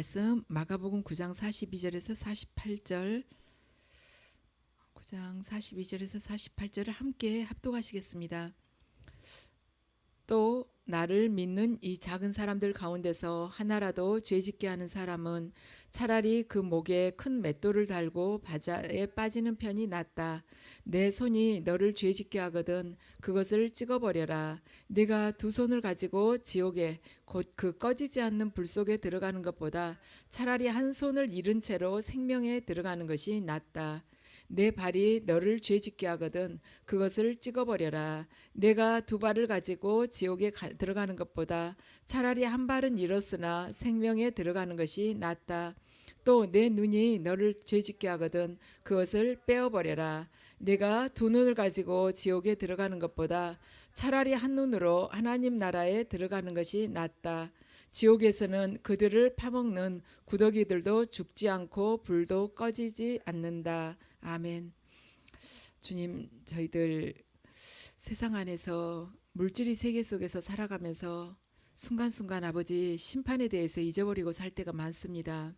말씀 마가복음 9장 42절에서 48절 9장 42절에서 48절을 함께 합독하시겠습니다. 또 나를 믿는 이 작은 사람들 가운데서 하나라도 죄짓게 하는 사람은 차라리 그 목에 큰 맷돌을 달고 바다에 빠지는 편이 낫다. 내 손이 너를 죄짓게 하거든 그것을 찍어버려라. 네가 두 손을 가지고 지옥에 곧 그 꺼지지 않는 불 속에 들어가는 것보다 차라리 한 손을 잃은 채로 생명에 들어가는 것이 낫다. 내 발이 너를 죄짓게 하거든 그것을 찍어버려라. 내가 두 발을 가지고 지옥에 들어가는 것보다 차라리 한 발은 잃었으나 생명에 들어가는 것이 낫다. 또 내 눈이 너를 죄짓게 하거든 그것을 빼어버려라. 내가 두 눈을 가지고 지옥에 들어가는 것보다 차라리 한 눈으로 하나님 나라에 들어가는 것이 낫다. 지옥에서는 그들을 파먹는 구더기들도 죽지 않고 불도 꺼지지 않는다. 아멘. 주님, 저희들 세상 안에서 물질의 세계 속에서 살아가면서 순간순간 아버지 심판에 대해서 잊어버리고 살 때가 많습니다.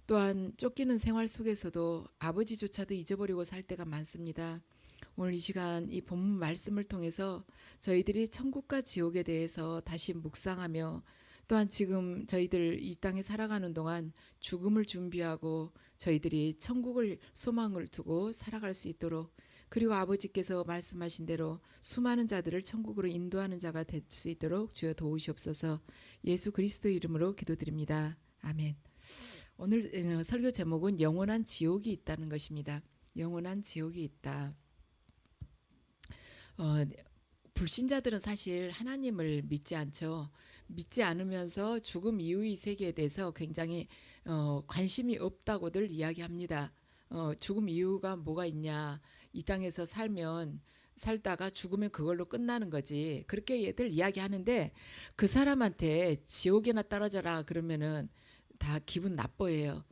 또한 쫓기는 생활 속에서도 아버지조차도 잊어버리고 살 때가 많습니다. 오늘 이 시간 이 본문 말씀을 통해서 저희들이 천국과 지옥에 대해서 다시 묵상하며 또한 지금 저희들 이 땅에 살아가는 동안 죽음을 준비하고 저희들이 천국을 소망을 두고 살아갈 수 있도록, 그리고 아버지께서 말씀하신 대로 수많은 자들을 천국으로 인도하는 자가 될 수 있도록 주여 도우시옵소서. 예수 그리스도 이름으로 기도드립니다. 아멘. 오늘 설교 제목은 영원한 지옥이 있다는 것입니다. 영원한 지옥이 있다. 불신자들은 사실 하나님을 믿지 않죠. 믿지 않으면서 죽음 이후의 세계에 대해서 굉장히 관심이 없다고들 이야기합니다. 죽음 이후가 뭐가 있냐, 이 땅에서 살다가 죽으면 그걸로 끝나는 거지, 그렇게 얘들 이야기하는데, 그 사람한테 지옥에나 떨어져라 그러면은 다 기분 나빠해요.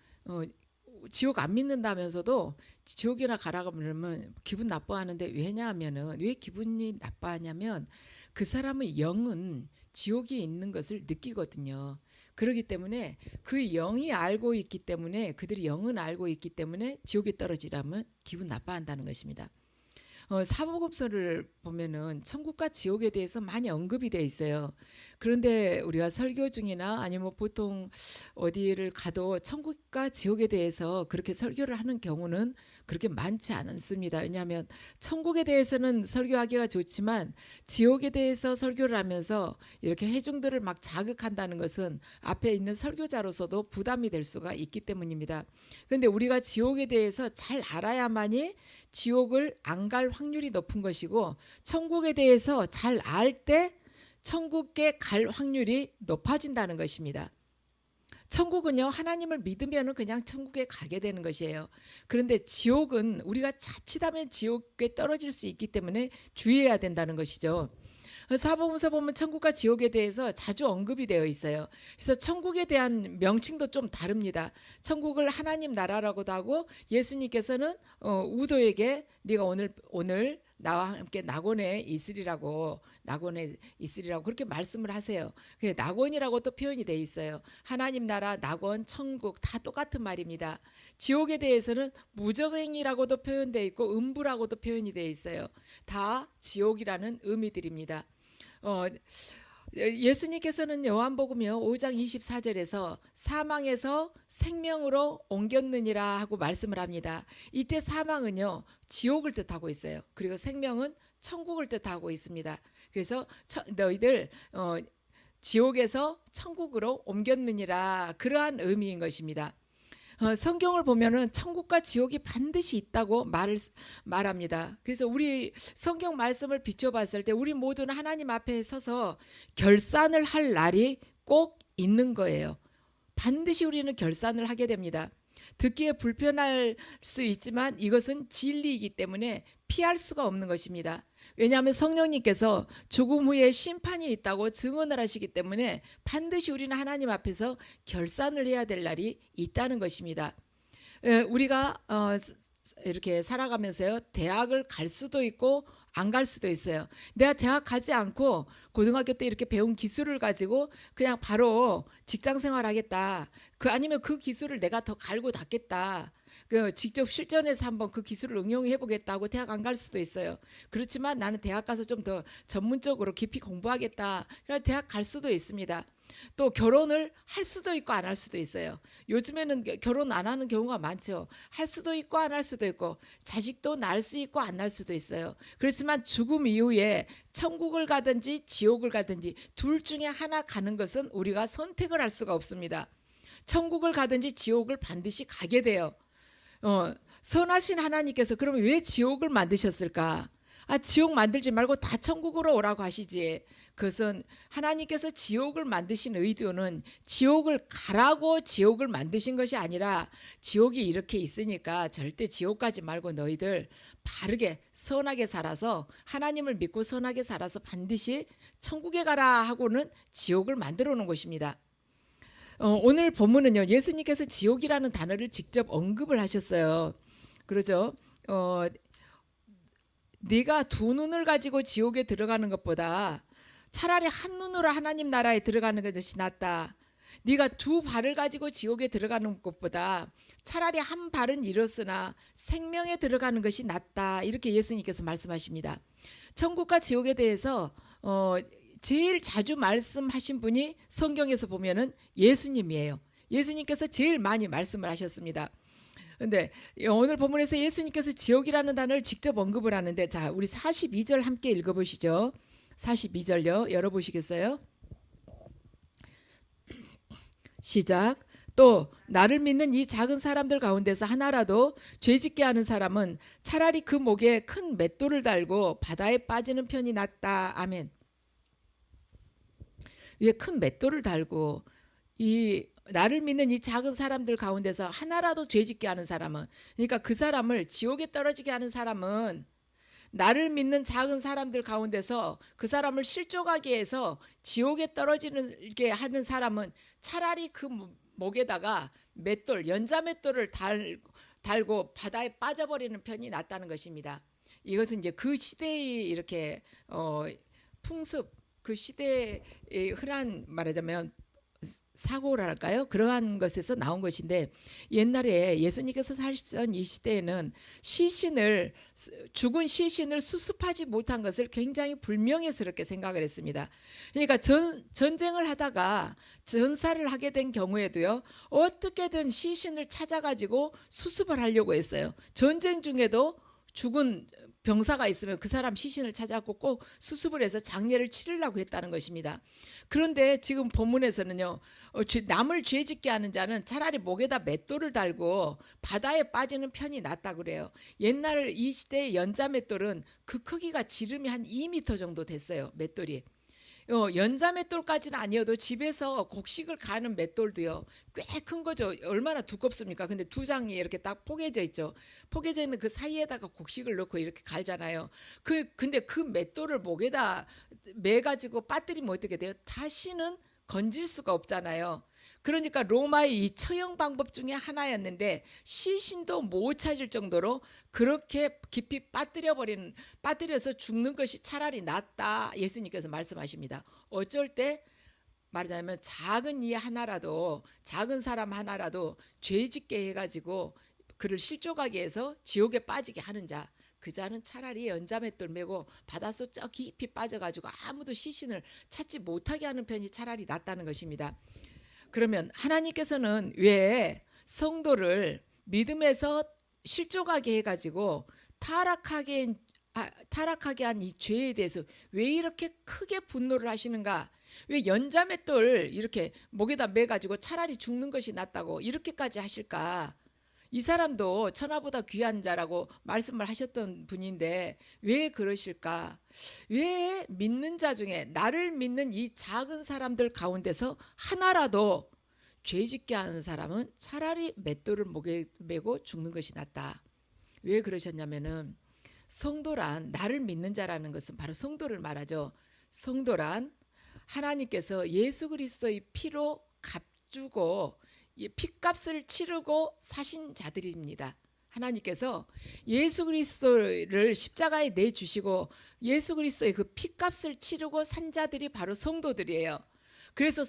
지옥 안 믿는다면서도 지옥이나 가라고 그러면 기분 나빠하는데, 왜냐하면은 왜 기분이 나빠하냐면 그 사람의 영은 지옥이 있는 것을 느끼거든요. 그렇기 때문에 그 영이 알고 있기 때문에, 그들이 영은 알고 있기 때문에 지옥에 떨어지라면 기분 나빠한다는 것입니다. 사복음서를 보면은 천국과 지옥에 대해서 많이 언급이 돼 있어요. 그런데 우리가 설교 중이나 아니면 보통 어디를 가도 천국과 지옥에 대해서 그렇게 설교를 하는 경우는 그렇게 많지 않습니다. 왜냐하면 천국에 대해서는 설교하기가 좋지만 지옥에 대해서 설교를 하면서 이렇게 회중들을 막 자극한다는 것은 앞에 있는 설교자로서도 부담이 될 수가 있기 때문입니다. 그런데 우리가 지옥에 대해서 잘 알아야만이 지옥을 안 갈 확률이 높은 것이고, 천국에 대해서 잘 알 때 천국에 갈 확률이 높아진다는 것입니다. 천국은요, 하나님을 믿으면 그냥 천국에 가게 되는 것이에요. 그런데 지옥은 우리가 자칫하면 지옥에 떨어질 수 있기 때문에 주의해야 된다는 것이죠. 사복음서 보면 천국과 지옥에 대해서 자주 언급이 되어 있어요. 그래서 천국에 대한 명칭도 좀 다릅니다. 천국을 하나님 나라라고도 하고, 예수님께서는 우도에게 네가 오늘 나와 함께 낙원에 있으리라고 그렇게 말씀을 하세요. 낙원이라고 또 표현이 돼 있어요. 하나님 나라, 낙원, 천국 다 똑같은 말입니다. 지옥에 대해서는 무저행이라고도 표현되어 있고 음부라고도 표현이 되어 있어요. 다 지옥이라는 의미들입니다. 예수님께서는 요한복음이요 5장 24절에서 사망에서 생명으로 옮겼느니라 하고 말씀을 합니다. 이때 사망은요 지옥을 뜻하고 있어요. 그리고 생명은 천국을 뜻하고 있습니다. 그래서 너희들 지옥에서 천국으로 옮겼느니라, 그러한 의미인 것입니다. 성경을 보면은 천국과 지옥이 반드시 있다고 말합니다. 그래서 우리 성경 말씀을 비춰봤을 때 우리 모두는 하나님 앞에 서서 결산을 할 날이 꼭 있는 거예요. 반드시 우리는 결산을 하게 됩니다. 듣기에 불편할 수 있지만 이것은 진리이기 때문에 피할 수가 없는 것입니다. 왜냐하면 성령님께서 죽음 후에 심판이 있다고 증언을 하시기 때문에 반드시 우리는 하나님 앞에서 결산을 해야 될 날이 있다는 것입니다. 우리가 이렇게 살아가면서요, 대학을 갈 수도 있고 안 갈 수도 있어요. 내가 대학 가지 않고 고등학교 때 이렇게 배운 기술을 가지고 그냥 바로 직장 생활하겠다. 아니면 그 기술을 내가 더 갈고 닦겠다. 직접 실전에서 한번 그 기술을 응용해 보겠다고 대학 안 갈 수도 있어요. 그렇지만 나는 대학 가서 좀 더 전문적으로 깊이 공부하겠다. 그래서 대학 갈 수도 있습니다. 또 결혼을 할 수도 있고 안 할 수도 있어요. 요즘에는 결혼 안 하는 경우가 많죠. 할 수도 있고 안 할 수도 있고 자식도 낳을 수 있고 안 낳을 수도 있어요. 그렇지만 죽음 이후에 천국을 가든지 지옥을 가든지 둘 중에 하나 가는 것은 우리가 선택을 할 수가 없습니다. 천국을 가든지 지옥을 반드시 가게 돼요. 선하신 하나님께서 그러면 왜 지옥을 만드셨을까? 지옥 만들지 말고 다 천국으로 오라고 하시지. 그것은 하나님께서 지옥을 만드신 의도는 지옥을 가라고 지옥을 만드신 것이 아니라 지옥이 이렇게 있으니까 절대 지옥 가지 말고 너희들 바르게 선하게 살아서 하나님을 믿고 선하게 살아서 반드시 천국에 가라 하고는 지옥을 만들어 놓은 것입니다. 오늘 본문은요, 예수님께서 지옥이라는 단어를 직접 언급을 하셨어요. 그러죠. 네가 두 눈을 가지고 지옥에 들어가는 것보다 차라리 한 눈으로 하나님 나라에 들어가는 것이 낫다. 네가 두 발을 가지고 지옥에 들어가는 것보다 차라리 한 발은 잃었으나 생명에 들어가는 것이 낫다. 이렇게 예수님께서 말씀하십니다. 천국과 지옥에 대해서 제일 자주 말씀하신 분이 성경에서 보면은 예수님이에요. 예수님께서 제일 많이 말씀을 하셨습니다. 근데 오늘 본문에서 예수님께서 지옥이라는 단어를 직접 언급을 하는데, 자, 우리 42절 함께 읽어보시죠. 42절요. 열어보시겠어요? 시작. 또 나를 믿는 이 작은 사람들 가운데서 하나라도 죄짓게 하는 사람은 차라리 그 목에 큰 맷돌을 달고 바다에 빠지는 편이 낫다. 아멘. 위에 큰 맷돌을 달고, 이 나를 믿는 이 작은 사람들 가운데서 하나라도 죄짓게 하는 사람은, 그러니까 그 사람을 지옥에 떨어지게 하는 사람은, 나를 믿는 작은 사람들 가운데서 그 사람을 실족하게 해서 지옥에 떨어지게 하는 사람은 차라리 그 목에다가 맷돌, 연자 맷돌을 달고 바다에 빠져버리는 편이 낫다는 것입니다. 이것은 이제 그 시대의 이렇게 풍습, 그 시대의 흔한 말하자면 사고랄까요? 그러한 것에서 나온 것인데, 옛날에 예수님께서 사시던 이 시대에는 죽은 시신을 수습하지 못한 것을 굉장히 불명예스럽게 생각을 했습니다. 그러니까 전쟁을 하다가 전사를 하게 된 경우에도요, 어떻게든 시신을 찾아가지고 수습을 하려고 했어요. 전쟁 중에도 죽은 병사가 있으면 그 사람 시신을 찾아갖고 꼭 수습을 해서 장례를 치르려고 했다는 것입니다. 그런데 지금 본문에서는요, 남을 죄짓게 하는 자는 차라리 목에다 맷돌을 달고 바다에 빠지는 편이 낫다 그래요. 옛날 이 시대의 연자 맷돌은 그 크기가 지름이 한 2m 정도 됐어요. 맷돌이. 연자 맷돌까지는 아니어도 집에서 곡식을 가는 맷돌도요, 꽤 큰 거죠. 얼마나 두껍습니까? 근데 두 장이 이렇게 딱 포개져 있죠. 포개져 있는 그 사이에다가 곡식을 넣고 이렇게 갈잖아요. 근데 그 맷돌을 목에다 매 가지고 빠뜨리면 어떻게 돼요? 다시는 건질 수가 없잖아요. 그러니까 로마의 이 처형 방법 중에 하나였는데, 시신도 못 찾을 정도로 그렇게 깊이 빠뜨려서 죽는 것이 차라리 낫다. 예수님께서 말씀하십니다. 어쩔 때 말하자면 작은 사람 하나라도 죄짓게 해가지고 그를 실족하게 해서 지옥에 빠지게 하는 자, 그 자는 차라리 연자맷돌 메고 바닷속 저 깊이 빠져가지고 아무도 시신을 찾지 못하게 하는 편이 차라리 낫다는 것입니다. 그러면 하나님께서는 왜 성도를 믿음에서 실족하게 해가지고 타락하게 한 이 죄에 대해서 왜 이렇게 크게 분노를 하시는가? 왜 연자맷돌 이렇게 목에다 매가지고 차라리 죽는 것이 낫다고 이렇게까지 하실까? 이 사람도 천하보다 귀한 자라고 말씀을 하셨던 분인데 왜 그러실까? 왜 믿는 자 중에 나를 믿는 이 작은 사람들 가운데서 하나라도 죄짓게 하는 사람은 차라리 맷돌을 목에 메고 죽는 것이 낫다. 왜 그러셨냐면은, 성도란, 나를 믿는 자라는 것은 바로 성도를 말하죠. 성도란 하나님께서 예수 그리스도의 피로 값주고 핏값을 치르고 사신 자들입니다. 하나님께서 예수 그리스도를 십자가에 내주시고 예수 그리스도의 그 피값을 치르고 산 자들이 바로 성도들이에요. 그래서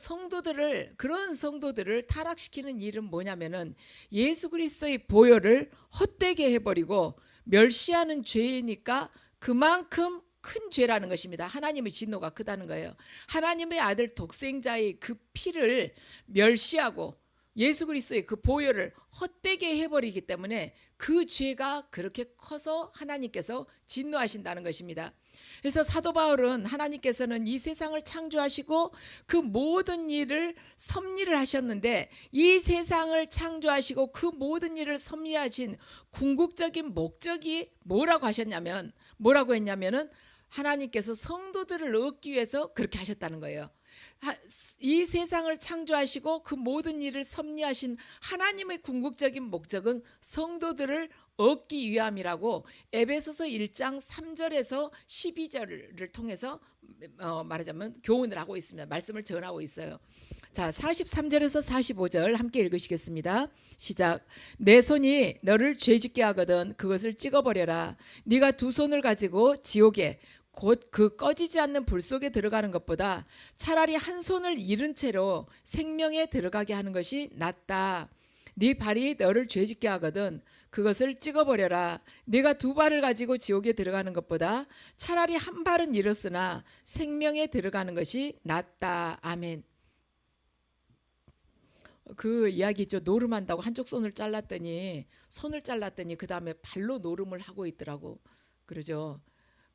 그런 성도들을 타락시키는 일은 뭐냐면은 예수 그리스도의 보혈을 헛되게 해버리고 멸시하는 죄이니까 그만큼 큰 죄라는 것입니다. 하나님의 진노가 크다는 거예요. 하나님의 아들 독생자의 그 피를 멸시하고 예수 그리스도의 그 보혈을 헛되게 해버리기 때문에 그 죄가 그렇게 커서 하나님께서 진노하신다는 것입니다. 그래서 사도 바울은 하나님께서는 이 세상을 창조하시고 그 모든 일을 섭리를 하셨는데 이 세상을 창조하시고 그 모든 일을 섭리하신 궁극적인 목적이 뭐라고 했냐면은 하나님께서 성도들을 얻기 위해서 그렇게 하셨다는 거예요. 이 세상을 창조하시고 그 모든 일을 섭리하신 하나님의 궁극적인 목적은 성도들을 얻기 위함이라고 에베소서 1장 3절에서 12절을 통해서 말하자면 교훈을 하고 있습니다. 말씀을 전하고 있어요. 자, 43절에서 45절 함께 읽으시겠습니다. 시작. 내 손이 너를 죄짓게 하거든 그것을 찍어버려라. 네가 두 손을 가지고 지옥에 곧 그 꺼지지 않는 불 속에 들어가는 것보다 차라리 한 손을 잃은 채로 생명에 들어가게 하는 것이 낫다. 네 발이 너를 죄짓게 하거든 그것을 찍어버려라. 네가 두 발을 가지고 지옥에 들어가는 것보다 차라리 한 발은 잃었으나 생명에 들어가는 것이 낫다. 아멘. 그 이야기 있죠. 노름한다고 한쪽 손을 잘랐더니 그 다음에 발로 노름을 하고 있더라고. 그러죠.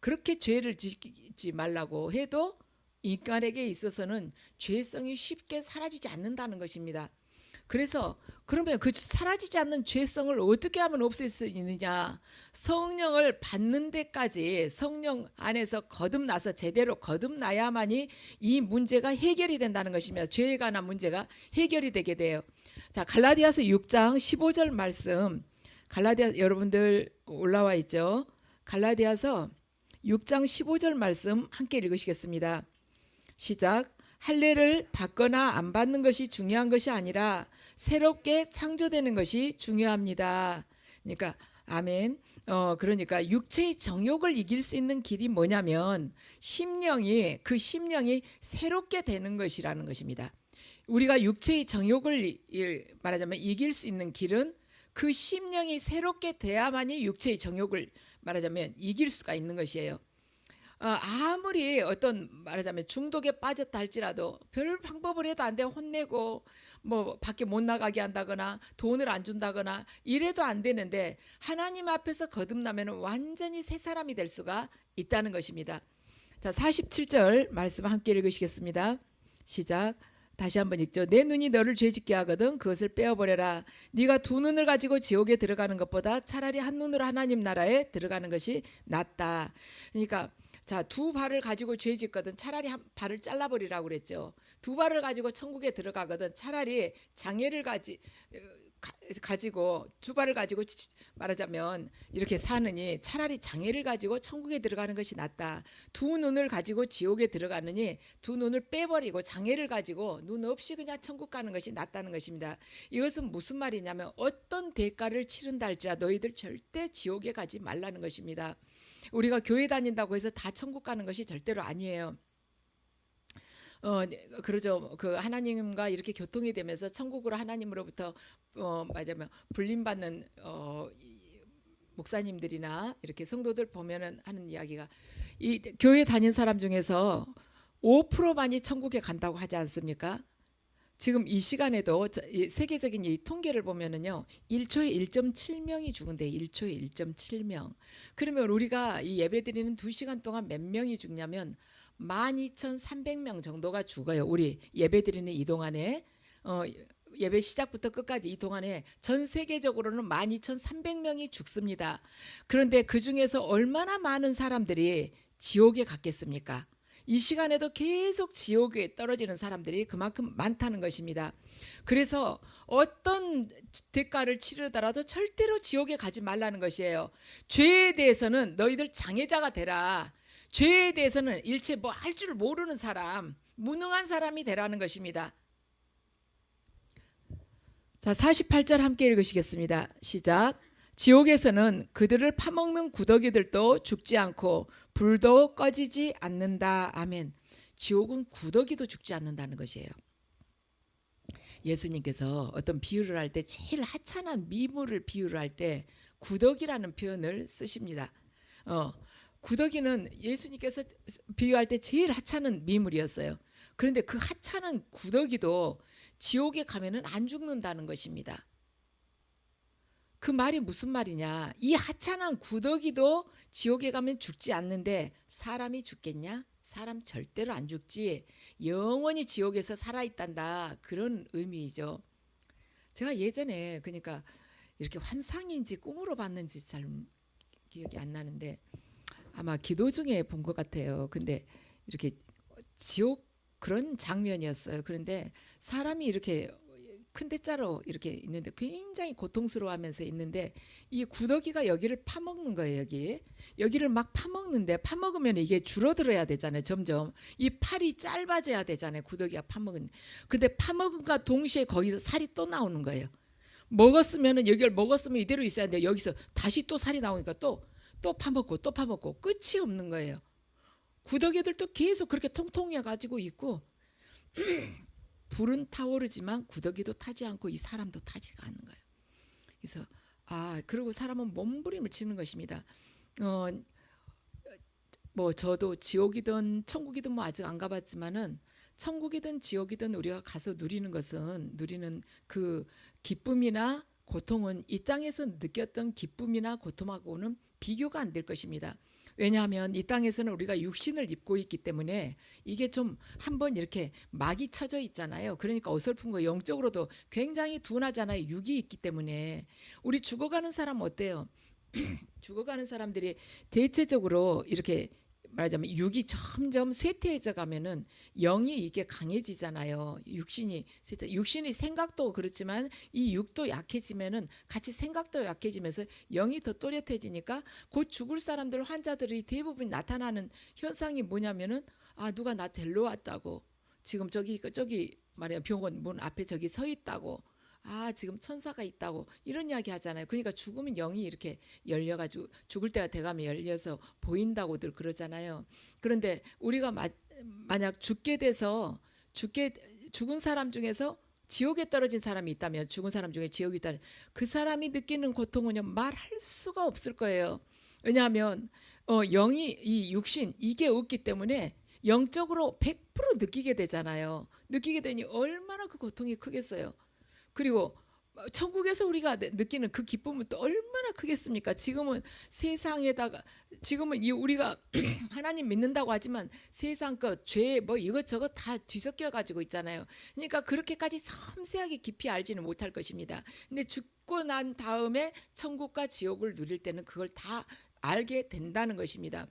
그렇게 죄를 짓지 말라고 해도 인간에게 있어서는 죄성이 쉽게 사라지지 않는다는 것입니다. 그래서 그러면 그 사라지지 않는 죄성을 어떻게 하면 없앨 수 있느냐? 성령을 받는 데까지 성령 안에서 거듭나서 제대로 거듭나야만이 이 문제가 해결이 된다는 것입니다. 죄에 관한 문제가 해결이 되게 돼요. 자, 갈라디아서 6장 15절 말씀. 갈라디아 여러분들 올라와 있죠? 갈라디아서 6장 15절 말씀 함께 읽으시겠습니다. 시작. 할례를 받거나 안 받는 것이 중요한 것이 아니라 새롭게 창조되는 것이 중요합니다. 그러니까 아멘. 그러니까 육체의 정욕을 이길 수 있는 길이 뭐냐면 심령이 새롭게 되는 것이라는 것입니다. 우리가 육체의 정욕을 말하자면 이길 수 있는 길은 그 심령이 새롭게 돼야만이 육체의 정욕을 말하자면 이길 수가 있는 것이에요. 아무리 어떤 말하자면 중독에 빠졌다 할지라도 별 방법을 해도 안 돼. 혼내고 뭐 밖에 못 나가게 한다거나 돈을 안 준다거나 이래도 안 되는데 하나님 앞에서 거듭나면 완전히 새 사람이 될 수가 있다는 것입니다. 자, 47절 말씀 함께 읽으시겠습니다. 시작. 다시 한번 읽죠. 내 눈이 너를 죄짓게 하거든 그것을 빼어버려라. 네가 두 눈을 가지고 지옥에 들어가는 것보다 차라리 한 눈으로 하나님 나라에 들어가는 것이 낫다. 그러니까 자, 두 발을 가지고 죄짓거든 차라리 한 발을 잘라버리라고 그랬죠. 두 발을 가지고 천국에 들어가거든 차라리 장애를 가지고 두 발을 가지고 말하자면 이렇게 사느니 차라리 장애를 가지고 천국에 들어가는 것이 낫다. 두 눈을 가지고 지옥에 들어가느니 두 눈을 빼버리고 장애를 가지고 눈 없이 그냥 천국 가는 것이 낫다는 것입니다. 이것은 무슨 말이냐면 어떤 대가를 치른다 할지라도 너희들 절대 지옥에 가지 말라는 것입니다. 우리가 교회 다닌다고 해서 다 천국 가는 것이 절대로 아니에요. 그러죠. 그 하나님과 이렇게 교통이 되면서 천국으로 하나님으로부터 맞아요. 불림받는 목사님들이나 이렇게 성도들 보면은 하는 이야기가 이 교회 다닌 사람 중에서 5%만이 천국에 간다고 하지 않습니까? 지금 이 시간에도 세계적인 이 통계를 보면은요 1초에 1.7명이 죽은데 1초에 1.7명. 그러면 우리가 이 예배드리는 2시간 동안 몇 명이 죽냐면 12,300명 정도가 죽어요. 우리 예배드리는 이 동안에 예배 시작부터 끝까지 이 동안에 전 세계적으로는 12,300명이 죽습니다. 그런데 그 중에서 얼마나 많은 사람들이 지옥에 갔겠습니까? 이 시간에도 계속 지옥에 떨어지는 사람들이 그만큼 많다는 것입니다. 그래서 어떤 대가를 치르더라도 절대로 지옥에 가지 말라는 것이에요. 죄에 대해서는 너희들 장애자가 되라. 죄에 대해서는 일체 뭐 할 줄 모르는 사람, 무능한 사람이 되라는 것입니다. 자, 48절 함께 읽으시겠습니다. 시작. 지옥에서는 그들을 파먹는 구더기들도 죽지 않고 불도 꺼지지 않는다. 아멘. 지옥은 구더기도 죽지 않는다는 것이에요. 예수님께서 어떤 비유를 할 때 제일 하찮은 미물을 비유를 할 때 구더기라는 표현을 쓰십니다. 구더기는 예수님께서 비유할 때 제일 하찮은 미물이었어요. 그런데 그 하찮은 구더기도 지옥에 가면은 안 죽는다는 것입니다. 그 말이 무슨 말이냐? 이 하찮은 구더기도 지옥에 가면 죽지 않는데 사람이 죽겠냐? 사람 절대로 안 죽지. 영원히 지옥에서 살아있단다. 그런 의미이죠. 제가 예전에 그러니까 이렇게 환상인지 꿈으로 봤는지 잘 기억이 안 나는데 아마 기도 중에 본 것 같아요. 근데 이렇게 지옥 그런 장면이었어요. 그런데 사람이 이렇게 큰 대자로 이렇게 있는데 굉장히 고통스러워하면서 있는데 이 구더기가 여기를 파먹는 거예요. 여기를 막 파먹는데 파먹으면 이게 줄어들어야 되잖아요. 점점 이 팔이 짧아져야 되잖아요. 구더기가 파먹은. 근데 파먹은과 동시에 거기서 살이 또 나오는 거예요. 먹었으면은 여기를 먹었으면 이대로 있어야 돼. 여기서 다시 또 살이 나오니까 또 파먹고 또 파먹고 끝이 없는 거예요. 구더기들도 계속 그렇게 통통해 가지고 있고 불은 타오르지만 구더기도 타지 않고 이 사람도 타지가 않는 거예요. 그래서 그리고 사람은 몸부림을 치는 것입니다. 뭐 저도 지옥이든 천국이든 뭐 아직 안 가봤지만은 천국이든 지옥이든 우리가 가서 누리는 그 기쁨이나 고통은 이 땅에서 느꼈던 기쁨이나 고통하고는 비교가 안 될 것입니다. 왜냐하면 이 땅에서는 우리가 육신을 입고 있기 때문에 이게 좀 한번 이렇게 막이 쳐져 있잖아요. 그러니까 어설픈 거 영적으로도 굉장히 둔하잖아요. 육이 있기 때문에. 우리 죽어가는 사람 어때요? 죽어가는 사람들이 대체적으로 이렇게 말하자면 육이 점점 쇠퇴해져 가면은 영이 이게 강해지잖아요. 육신이 생각도 그렇지만 이 육도 약해지면은 같이 생각도 약해지면서 영이 더 또렷해지니까 곧 죽을 사람들 환자들이 대부분 나타나는 현상이 뭐냐면은 누가 나 데리러 왔다고 지금 저기 말이야 병원 문 앞에 저기 서 있다고 지금 천사가 있다고 이런 이야기 하잖아요. 그러니까 죽으면 영이 이렇게 열려가지고 죽을 때가 돼가면 열려서 보인다고들 그러잖아요. 그런데 우리가 만약 죽은 사람 중에서 지옥에 떨어진 사람이 있다면 죽은 사람 중에 지옥이 있다면 그 사람이 느끼는 고통은요 말할 수가 없을 거예요. 왜냐하면 영이 이 육신 이게 없기 때문에 영적으로 100% 느끼게 되잖아요. 느끼게 되니 얼마나 그 고통이 크겠어요. 그리고 천국에서 우리가 느끼는 그 기쁨은 또 얼마나 크겠습니까? 지금은 우리가 하나님 믿는다고 하지만 세상 것, 죄 뭐 이것저것 다 뒤섞여 가지고 있잖아요. 그러니까 그렇게까지 섬세하게 깊이 알지는 못할 것입니다. 근데 죽고 난 다음에 천국과 지옥을 누릴 때는 그걸 다 알게 된다는 것입니다.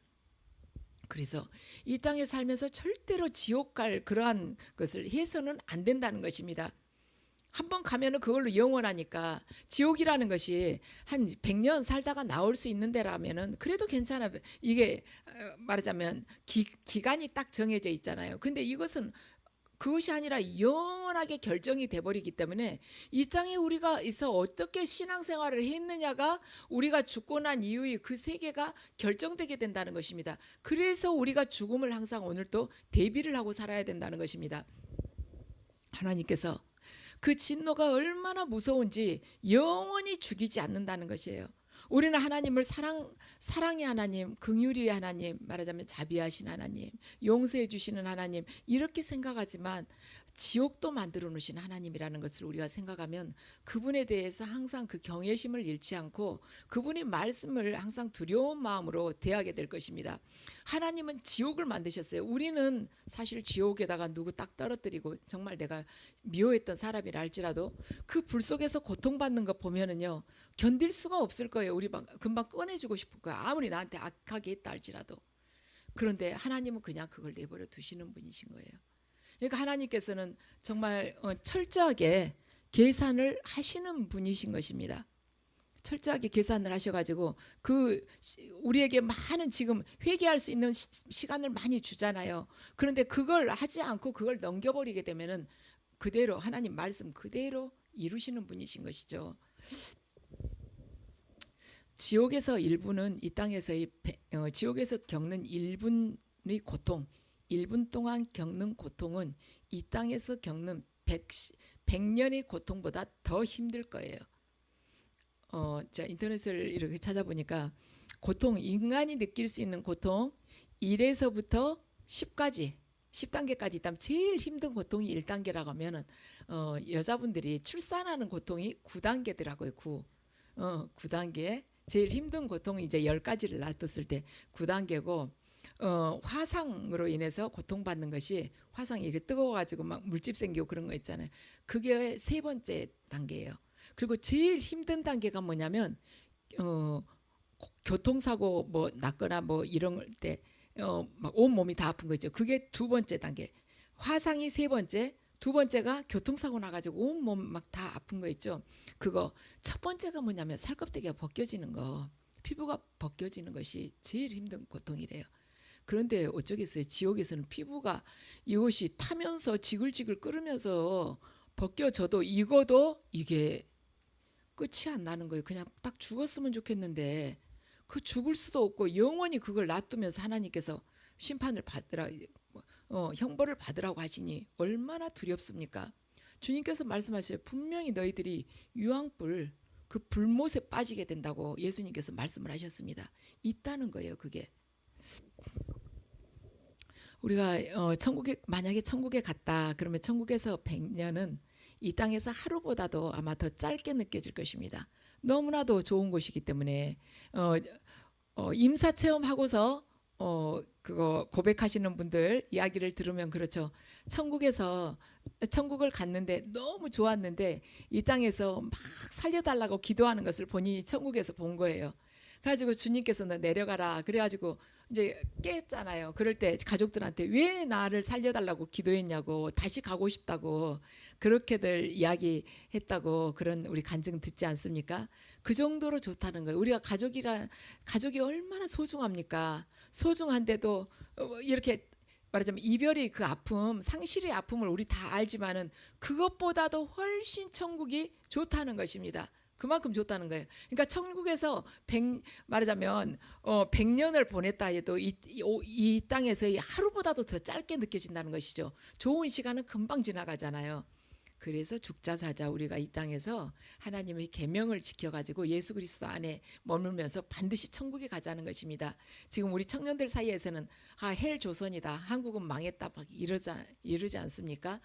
그래서 이 땅에 살면서 절대로 지옥 갈 그러한 것을 해서는 안 된다는 것입니다. 한번 가면은 그걸로 영원하니까 지옥이라는 것이 한 100년 살다가 나올 수 있는 데라면은 그래도 괜찮아. 이게 말하자면 기간이 딱 정해져 있잖아요. 근데 이것은 그것이 아니라 영원하게 결정이 돼버리기 때문에 이 땅에 우리가 있어 어떻게 신앙생활을 했느냐가 우리가 죽고 난 이후의 그 세계가 결정되게 된다는 것입니다. 그래서 우리가 죽음을 항상 오늘도 대비를 하고 살아야 된다는 것입니다. 하나님께서 그 진노가 얼마나 무서운지 영원히 죽이지 않는다는 것이에요. 우리는 하나님을 사랑의 하나님, 긍휼의 하나님, 말하자면 자비하신 하나님, 용서해 주시는 하나님 이렇게 생각하지만 지옥도 만들어 놓으신 하나님이라는 것을 우리가 생각하면 그분에 대해서 항상 그 경외심을 잃지 않고 그분의 말씀을 항상 두려운 마음으로 대하게 될 것입니다. 하나님은 지옥을 만드셨어요. 우리는 사실 지옥에다가 누구 딱 떨어뜨리고 정말 내가 미워했던 사람이라 할지라도 그 불 속에서 고통받는 거 보면은요 견딜 수가 없을 거예요. 우리 금방 꺼내주고 싶을 거예요. 아무리 나한테 악하게 했다 할지라도. 그런데 하나님은 그냥 그걸 내버려 두시는 분이신 거예요. 그러니까 하나님께서는 정말 철저하게 계산을 하시는 분이신 것입니다. 철저하게 계산을 하셔가지고 우리에게 많은 지금 회개할 수 있는 시간을 많이 주잖아요. 그런데 그걸 하지 않고 그걸 넘겨버리게 되면은 그대로 하나님 말씀 그대로 이루시는 분이신 것이죠. 지옥에서 일부는 이 땅에서의 지옥에서 겪는 1분의 고통, 1분 동안 겪는 고통은 이 땅에서 겪는 100년의 고통보다 더 힘들 거예요. 자, 인터넷을 이렇게 찾아보니까 고통, 인간이 느낄 수 있는 고통 1에서부터 10까지 10단계까지 있다면 제일 힘든 고통이 1단계라고 하면은 여자분들이 출산하는 고통이 9단계더라고요. 9단계. 제일 힘든 고통이 이제 10가지를 놔뒀을 때 9단계고 화상으로 인해서 고통받는 것이 화상이 이게 뜨거워가지고 막 물집 생기고 그런 거 있잖아요. 그게 3번째 단계예요. 그리고 제일 힘든 단계가 뭐냐면 교통사고 뭐 났거나 뭐 이런 때 막 온몸이 다 아픈 거 있죠. 그게 2번째 단계. 화상이 3번째, 2번째가 교통사고 나가지고 온몸 막 다 아픈 거 있죠. 그거. 첫 번째가 뭐냐면 살껍데기가 벗겨지는 거, 피부가 벗겨지는 것이 제일 힘든 고통이래요. 그런데 어쩌겠어요. 지옥에서는 피부가 이것이 타면서 지글지글 끓으면서 벗겨져도 익어도 이게 끝이 안 나는 거예요. 그냥 딱 죽었으면 좋겠는데 그 죽을 수도 없고 영원히 그걸 놔두면서 하나님께서 심판을 받으라, 형벌을 받으라고 하시니 얼마나 두렵습니까? 주님께서 말씀하셔요. 분명히 너희들이 유황불, 그 불못에 빠지게 된다고 예수님께서 말씀을 하셨습니다. 있다는 거예요. 그게. 우리가 만약에 천국에 갔다 그러면 천국에서 100년은 이 땅에서 하루보다도 아마 더 짧게 느껴질 것입니다. 너무나도 좋은 곳이기 때문에 임사 체험하고서 그거 고백하시는 분들 이야기를 들으면 그렇죠. 천국을 갔는데 너무 좋았는데 이 땅에서 막 살려달라고 기도하는 것을 본인이 천국에서 본 거예요. 그래가지고 주님께서는 내려가라 그래가지고 이제 깼잖아요. 그럴 때 가족들한테 왜 나를 살려달라고 기도했냐고, 다시 가고 싶다고 그렇게들 이야기했다고 그런 우리 간증 듣지 않습니까? 그 정도로 좋다는 거예요. 우리가 가족이 얼마나 소중합니까? 소중한데도 이렇게 말하자면 이별의 그 아픔, 상실의 아픔을 우리 다 알지만은 그것보다도 훨씬 천국이 좋다는 것입니다. 그만큼 좋다는 거예요. 그러니까 천국에서 말하자면 100년을 보냈다 해도 이 땅에서의 하루보다도 더 짧게 느껴진다는 것이죠. 좋은 시간은 금방 지나가잖아요. 그래서 죽자 사자 우리가 이 땅에서 하나님의 계명을 지켜가지고 예수 그리스도 안에 머물면서 반드시 천국에 가자는 것입니다. 지금 우리 청년들 사이에서는 헬 조선이다, 한국은 망했다 막 이러지 않습니까?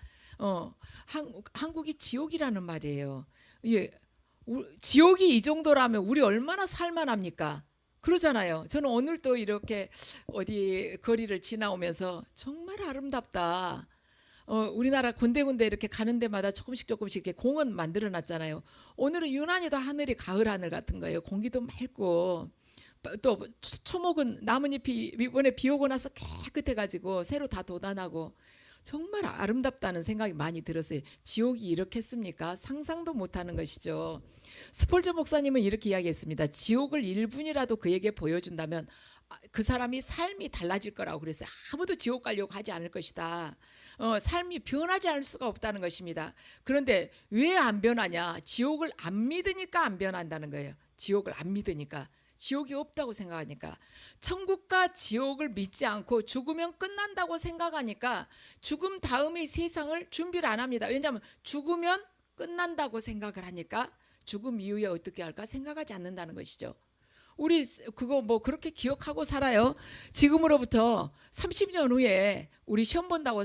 한국이 지옥이라는 말이에요. 예. 지옥이 이 정도라면 우리 얼마나 살만합니까? 그러잖아요. 저는 오늘도 이렇게 어디 거리를 지나오면서 정말 아름답다. 우리나라 군데군데 이렇게 가는 데마다 조금씩 이렇게 공원 만들어 놨잖아요. 오늘은 유난히도 하늘이 가을 하늘 같은 거예요. 공기도 맑고 또 초목은 나뭇잎이 이번에 비 오고 나서 깨끗해가지고 새로 다 돋아나고 정말 아름답다는 생각이 많이 들었어요. 지옥이 이렇겠습니까? 상상도 못하는 것이죠. 스폴저 목사님은 이렇게 이야기했습니다. 지옥을 1분이라도 그에게 보여준다면 그 사람이 삶이 달라질 거라고 그랬어요. 아무도 지옥 가려고 하지 않을 것이다. 삶이 변하지 않을 수가 없다는 것입니다. 그런데 왜 안 변하냐? 지옥을 안 믿으니까 안 변한다는 거예요. 지옥을 안 믿으니까. 지옥이 없다고 생각하니까. 천국과 지옥을 믿지 않고 죽으면 끝난다고 생각하니까 죽음 다음의 세상을 준비를 안 합니다. 왜냐하면 죽으면 끝난다고 생각을 하니까 죽음 이후에 어떻게 할까 생각하지 않는다는 것이죠. 우리 그거 뭐 그렇게 기억하고 살아요. 지금으로부터 30년 후에 우리 시험 본다고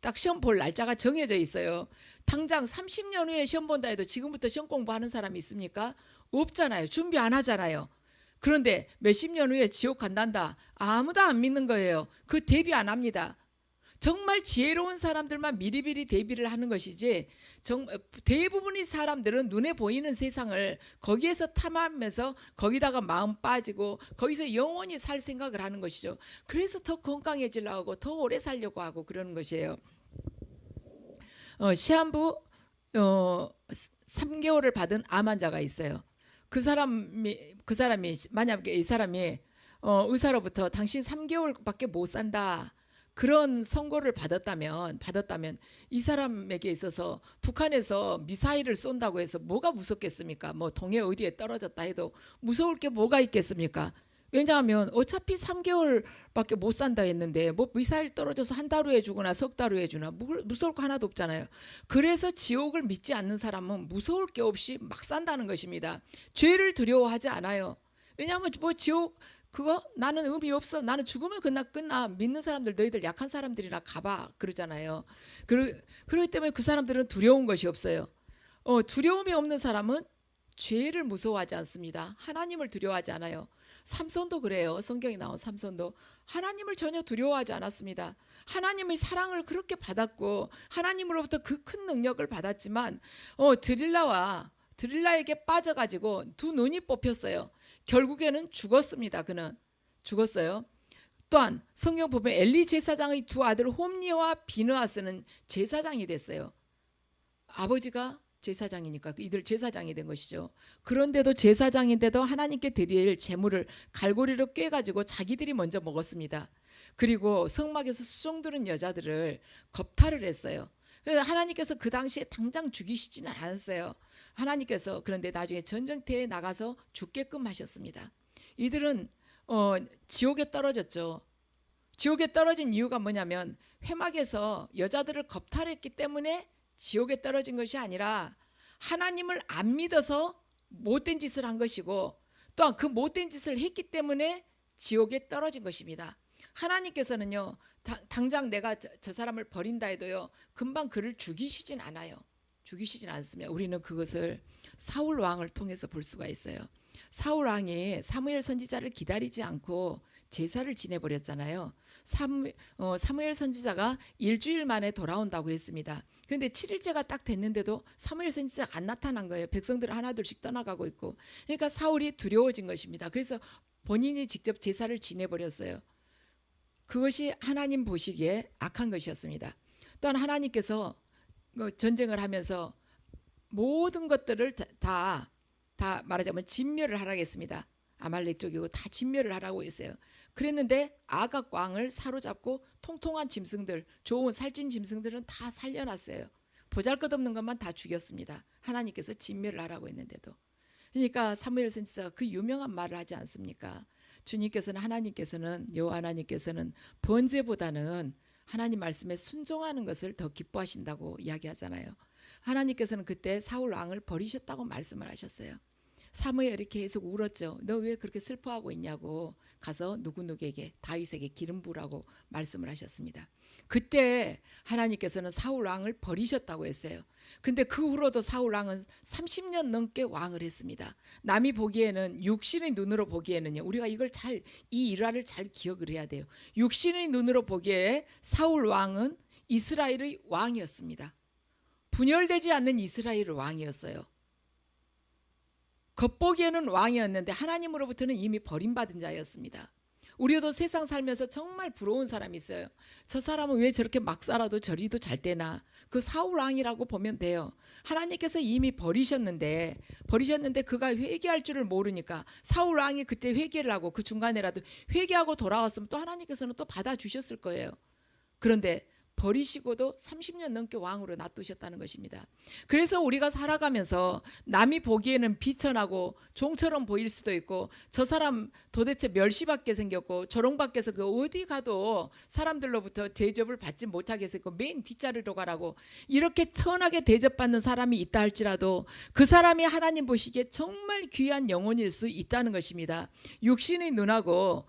딱 시험 볼 날짜가 정해져 있어요. 당장 30년 후에 시험 본다 해도 지금부터 시험 공부하는 사람이 있습니까? 없잖아요. 준비 안 하잖아요. 그런데 몇십 년 후에 지옥 간단다. 아무도 안 믿는 거예요. 그 대비 안 합니다. 정말 지혜로운 사람들만 미리미리 대비를 하는 것이지 대부분의 사람들은 눈에 보이는 세상을 거기에서 탐하면서 거기다가 마음 빠지고 거기서 영원히 살 생각을 하는 것이죠. 그래서 더 건강해지려고 하고 더 오래 살려고 하고 그러는 것이에요. 시한부 3개월을 받은 암 환자가 있어요. 그 사람이 만약에 이 사람이 의사로부터 당신 3개월밖에 못 산다. 그런 선고를 받았다면 이 사람에게 있어서 북한에서 미사일을 쏜다고 해서 뭐가 무섭겠습니까? 뭐 동해 어디에 떨어졌다 해도 무서울 게 뭐가 있겠습니까? 왜냐하면 어차피 3개월밖에 못 산다 했는데 뭐 미사일 떨어져서 한 달 후에 주거나 석 달 후에 주나 무서울 거 하나도 없잖아요. 그래서 지옥을 믿지 않는 사람은 무서울 게 없이 막 산다는 것입니다. 죄를 두려워하지 않아요. 왜냐하면 뭐 지옥 그거 나는 의미 없어. 나는 죽으면 끝나. 믿는 사람들 너희들 약한 사람들이나 가봐 그러잖아요. 그렇기 때문에 그 사람들은 두려운 것이 없어요. 두려움이 없는 사람은 죄를 무서워하지 않습니다. 하나님을 두려워하지 않아요. 삼손도 그래요. 성경에 나온 삼손도 하나님을 전혀 두려워하지 않았습니다. 하나님의 사랑을 그렇게 받았고 하나님으로부터 그 큰 능력을 받았지만 드릴라에게 빠져가지고 두 눈이 뽑혔어요. 결국에는 죽었습니다. 그는 죽었어요. 또한 성경 보면 엘리 제사장의 두 아들 홈니와 비느하스는 제사장이 됐어요. 아버지가 제사장이니까 이들 제사장이 된 것이죠. 그런데도 제사장인데도 하나님께 드릴 제물을 갈고리로 꿰가지고 자기들이 먼저 먹었습니다. 그리고 성막에서 수종드는 여자들을 겁탈을 했어요. 하나님께서 그 당시에 당장 죽이시지는 않았어요. 하나님께서 그런데 나중에 전쟁터에 나가서 죽게끔 하셨습니다. 이들은 지옥에 떨어졌죠. 지옥에 떨어진 이유가 뭐냐면 회막에서 여자들을 겁탈했기 때문에 지옥에 떨어진 것이 아니라 하나님을 안 믿어서 못된 짓을 한 것이고 또한 그 못된 짓을 했기 때문에 지옥에 떨어진 것입니다. 하나님께서는요 당장 내가 저 사람을 버린다 해도요 금방 그를 죽이시진 않아요. 죽이시진 않습니다. 우리는 그것을 사울 왕을 통해서 볼 수가 있어요. 사울 왕이 사무엘 선지자를 기다리지 않고 제사를 지내버렸잖아요. 사무엘 선지자가 일주일 만에 돌아온다고 했습니다. 그런데 7일째가 딱 됐는데도 사무엘 선지자가 안 나타난 거예요. 백성들 하나둘씩 떠나가고 있고. 그러니까 사울이 두려워진 것입니다. 그래서 본인이 직접 제사를 지내버렸어요. 그것이 하나님 보시기에 악한 것이었습니다. 또한 하나님께서 전쟁을 하면서 모든 것들을 다 말하자면 진멸을 하라고 했습니다. 아말렉 쪽이고 다 진멸을 하라고 했어요. 그랬는데 아각 왕을 사로잡고 통통한 짐승들, 좋은 살찐 짐승들은 다 살려놨어요. 보잘것없는 것만 다 죽였습니다. 하나님께서 진멸을 하라고 했는데도. 그러니까 사무엘 선지자가 그 유명한 말을 하지 않습니까? 주님께서는 여호와 하나님께서는 번제보다는 하나님 말씀에 순종하는 것을 더 기뻐하신다고 이야기하잖아요. 하나님께서는 그때 사울 왕을 버리셨다고 말씀을 하셨어요. 사무엘이 계속 울었죠. 너 왜 그렇게 슬퍼하고 있냐고 가서 누구에게 다윗에게 기름 부으라고 말씀을 하셨습니다. 그때 하나님께서는 사울 왕을 버리셨다고 했어요. 근데 그 후로도 사울 왕은 30년 넘게 왕을 했습니다. 남이 보기에는 육신의 눈으로 보기에는요. 우리가 이 일화를 잘 기억을 해야 돼요. 육신의 눈으로 보기에 사울 왕은 이스라엘의 왕이었습니다. 분열되지 않는 이스라엘의 왕이었어요. 겉보기에는 왕이었는데 하나님으로부터는 이미 버림받은 자였습니다. 우리도 세상 살면서 정말 부러운 사람이 있어요. 저 사람은 왜 저렇게 막 살아도 저리도 잘 되나. 그 사울 왕이라고 보면 돼요. 하나님께서 이미 버리셨는데 그가 회개할 줄을 모르니까 사울 왕이 그때 회개를 하고 그 중간에라도 회개하고 돌아왔으면 또 하나님께서는 또 받아주셨을 거예요. 그런데 버리시고도 30년 넘게 왕으로 놔두셨다는 것입니다. 그래서 우리가 살아가면서 남이 보기에는 비천하고 종처럼 보일 수도 있고 저 사람 도대체 멸시받게 생겼고 조롱받게 해서 어디 가도 사람들로부터 대접을 받지 못하게 생겼고 맨 뒷자리로 가라고 이렇게 천하게 대접받는 사람이 있다 할지라도 그 사람이 하나님 보시기에 정말 귀한 영혼일 수 있다는 것입니다. 육신의 눈하고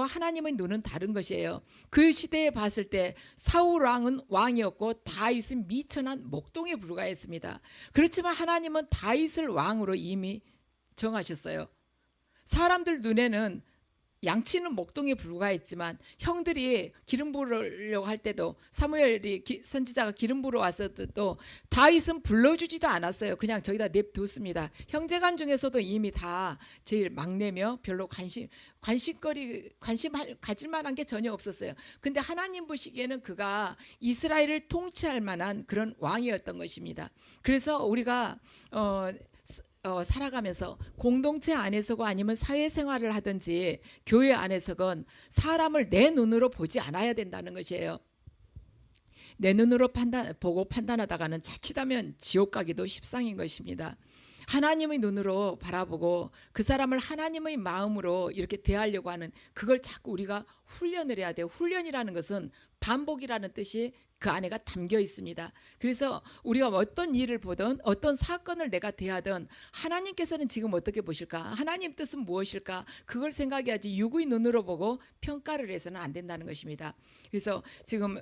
하나님의 눈은 다른 것이에요. 그 시대에 봤을 때 사울 왕은 왕이었고 다윗은 미천한 목동에 불과했습니다. 그렇지만 하나님은 다윗을 왕으로 이미 정하셨어요. 사람들 눈에는 양치는 목동에 불과했지만 형들이 기름 부으려고 할 때도 사무엘이 선지자가 기름 부으러 왔어도 다윗은 불러주지도 않았어요. 그냥 저기다 냅뒀습니다. 형제간 중에서도 이미 다 제일 막내며 별로 관심 가질 만한 게 전혀 없었어요. 근데 하나님 보시기에는 그가 이스라엘을 통치할 만한 그런 왕이었던 것입니다. 그래서 우리가 살아가면서 공동체 안에서고 아니면 사회생활을 하든지 교회 안에서건 사람을 내 눈으로 보지 않아야 된다는 것이에요. 내 눈으로 보고 판단하다가는 자칫하면 지옥 가기도 십상인 것입니다. 하나님의 눈으로 바라보고 그 사람을 하나님의 마음으로 이렇게 대하려고 하는, 그걸 자꾸 우리가 훈련을 해야 돼요. 훈련이라는 것은 반복이라는 뜻이 그 안에가 담겨 있습니다. 그래서 우리가 어떤 일을 보든 어떤 사건을 내가 대하든 하나님께서는 지금 어떻게 보실까? 하나님 뜻은 무엇일까? 그걸 생각해야지 육의 눈으로 보고 평가를 해서는 안 된다는 것입니다. 그래서 지금